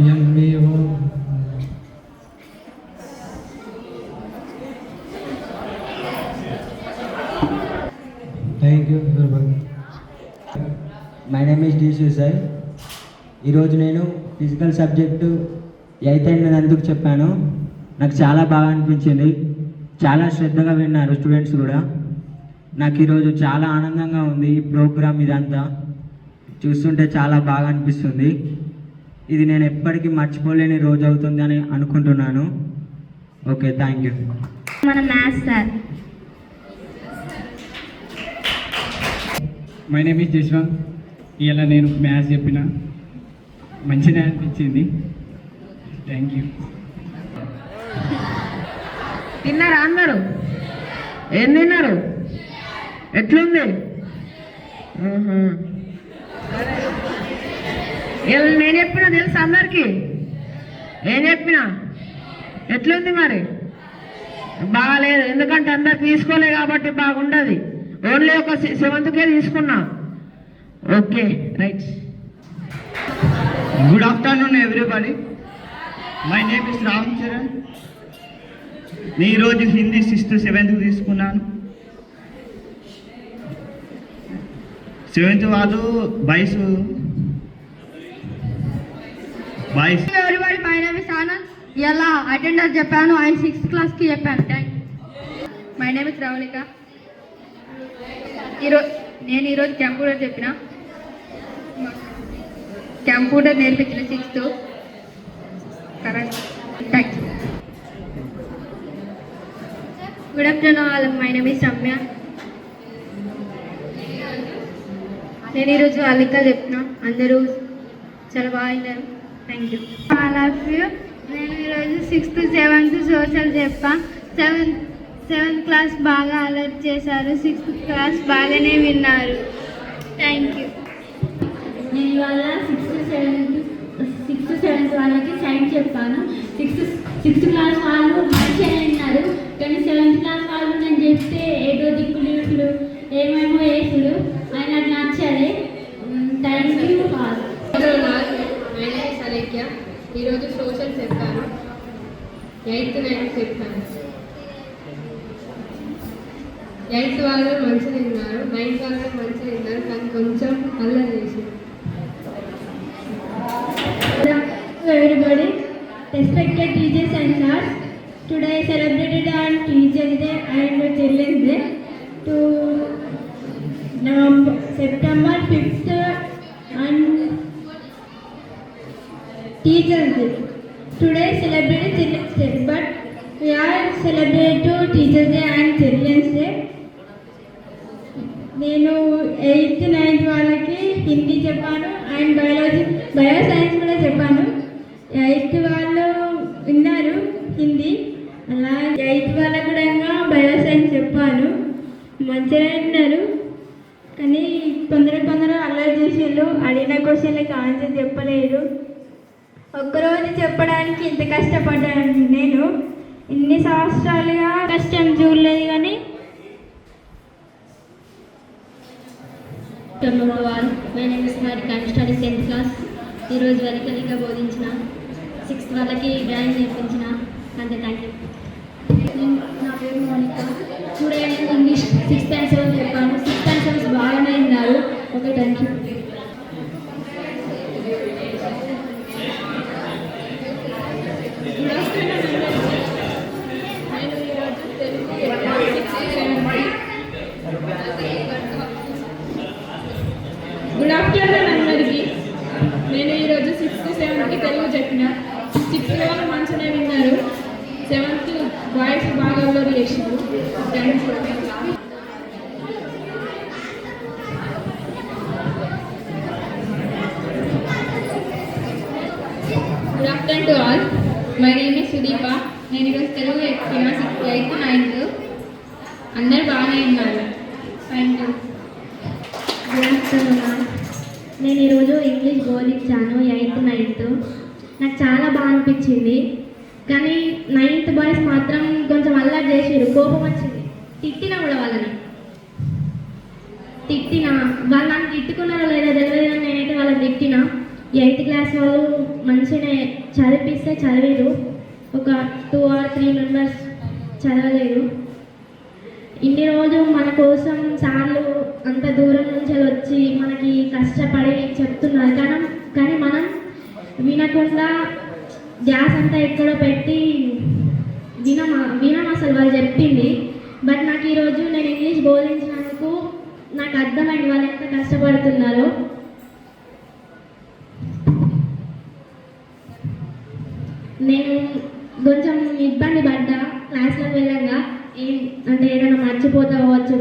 MBO thank you. My name is D Sujay. ఈరోజు నేను physical subject eighth అయినందుకు చెప్పాను. నాకు చాలా బాగా అనిపించింది. చాలా శ్రద్ధగా విన్నారు స్టూడెంట్స్ కూడా. నాకు ఈరోజు చాలా ఆనందంగా ఉంది. ఈ ప్రోగ్రామ్ ఇదంతా చూస్తుంటే చాలా బాగా అనిపిస్తుంది. ఇది నేను ఎప్పటికీ మర్చిపోలేని రోజు అవుతుంది అని అనుకుంటున్నాను. Okay, thank you. మన maths sir. My name is Jashwanth. ఇలా నేను మ్యాథ్స్ చెప్పిన మంచిగా అనిపించింది. Thank you. తిన్నారా అందరూ? ఏం తిన్నారు? ఎట్లుంది? నేను చెప్పినా తెలుసు అందరికి? ఏం చెప్పినా? ఎట్లుంది మరి? బాగాలేదు, ఎందుకంటే అందరు తీసుకోలే కాబట్టి బాగుండదు. ఓన్లీ ఒక 7th తీసుకున్నా. Okay, right. Good afternoon everybody. My name is Ram Charan. నేను ఈరోజు హిందీ 6th 7th తీసుకున్నాను. 7th వాళ్ళు boys. Everybody, my name is Anand. ఇలా అటెండర్ చెప్పాను అండ్ 6th క్లాస్కి చెప్పాను. Thank you. My name is Ravalika. నేను ఈరోజు కంప్యూటర్ చెప్పిన. కంప్యూటర్ నేర్పించిన 6th. Correct. Thank you. Good afternoon all. My name is Ramya. నేను ఈరోజు అలిక చెప్పిన. అందరూ చాలా బాగున్నారు. Thank you. All of you. నేను ఈరోజు 6th 7th సోషల్ చెప్పా. 7th క్లాస్ బాగా అలర్ట్ చేశారు. 6th క్లాస్ బాగానే విన్నారు. Thank you. నేను ఇవాళ 6th 7th వాళ్ళకి సైన్స్ చెప్పాను. 6th క్లాస్ వాళ్ళు మంచిగా విన్నారు, కానీ 7th క్లాస్ వాళ్ళు నేను చెప్తే ఏదో దిక్కులు ఏమేమో వేసుడు అని నాకు నచ్చాలి. Thank you. సలేఖ్య. ఈరోజు సోషల్ చెప్పాను. 8th 9th చెప్పాను. 8th వాళ్ళు మంచిగా తిన్నారు, 9th వాళ్ళు మంచిగా తిన్నారు, కానీ కొంచెం అల్లరి చేసింది. Everybody, respected teachers and sirs, today I celebrated on Teachers Day and Children's Day to September 5th and Teachers Day. Today celebrated Children's Day, but we are celebrating Teachers Day and Children's Day. నేను 8th 9th వాళ్ళకి హిందీ చెప్పాను and bio science కూడా చెప్పాను. 8th వాళ్ళు విన్నారు హిందీ, అలా 8th వాళ్ళకు కూడా బయో సైన్స్ చెప్పాను. మంచిగా విన్నారు, కానీ కొందరు అల్లరి చేసేళ్ళు. అడిగిన క్వశ్చన్లకి ఆన్సర్ చెప్పలేదు. ఒక్కరోజు చెప్పడానికి ఇంత కష్టపడ్డాను. నేను ఇన్ని సంవత్సరాలుగా కష్టం చూడలేదు. కానీ my name is Marika. I'm studying 10th class. ఈరోజు వరకు బోధించిన. 6th వాళ్ళకి డ్రాయింగ్ నేర్పించిన. అంతే, థ్యాంక్ యూ. నా పేరు Monica. Today English 6th and 7th చెప్పాను. 6th and 7th బాగానే ఉన్నారు. Okay, thank you. Good afternoon అందరికీ. నేను ఈరోజు 6th 7th తెలుగు చెప్పిన. 6th వాళ్ళు మంచిగా విన్నారు, 7th బాయ్స్ బాగా అల్లరి చేసారు. Thanks. Good afternoon to all. My name is Sudeepa. నేను ఈరోజు తెలుగు చెప్పిన. 8th 9th అందరు బాగానే ఉన్నారు. Thank you. Good afternoon. నేను ఈరోజు ఇంగ్లీష్ బోధించాను 8th 9th. నాకు చాలా బాగా అనిపించింది, కానీ 9th బాయ్స్ మాత్రం కొంచెం అల్లరి చేసారు. కోపం వచ్చింది. తిట్టినా కూడా వాళ్ళని వాళ్ళు నన్ను తిట్టుకున్నారో లేదో తెలియదు, కానీ నేనైతే వాళ్ళని తిట్టినా. ఎయిత్ క్లాస్ వాళ్ళు మంచిగా చదివిస్తే చదివారు, ఒక 2 or 3 మెంబర్స్ చదవలేరు. ఇన్ని రోజులు మన కోసం సార్లు అంత దూరం నుంచి వచ్చి మనకి కష్టపడి చెప్తున్నారు, కానీ మనం వినకుండా ధ్యాస అంతా ఎక్కడో పెట్టి వినం అసలు వాళ్ళు చెప్పింది. బట్ నాకు ఈరోజు నేను ఇంగ్లీష్ బోధించినందుకు నాకు అర్థమైంది వాళ్ళు ఎంత కష్టపడుతున్నారో. నేను కొంచెం ఇబ్బంది పడ్డా క్లాస్లోకి వెళ్ళంగా, అంటే ఏదైనా మర్చిపోతా పోవచ్చు,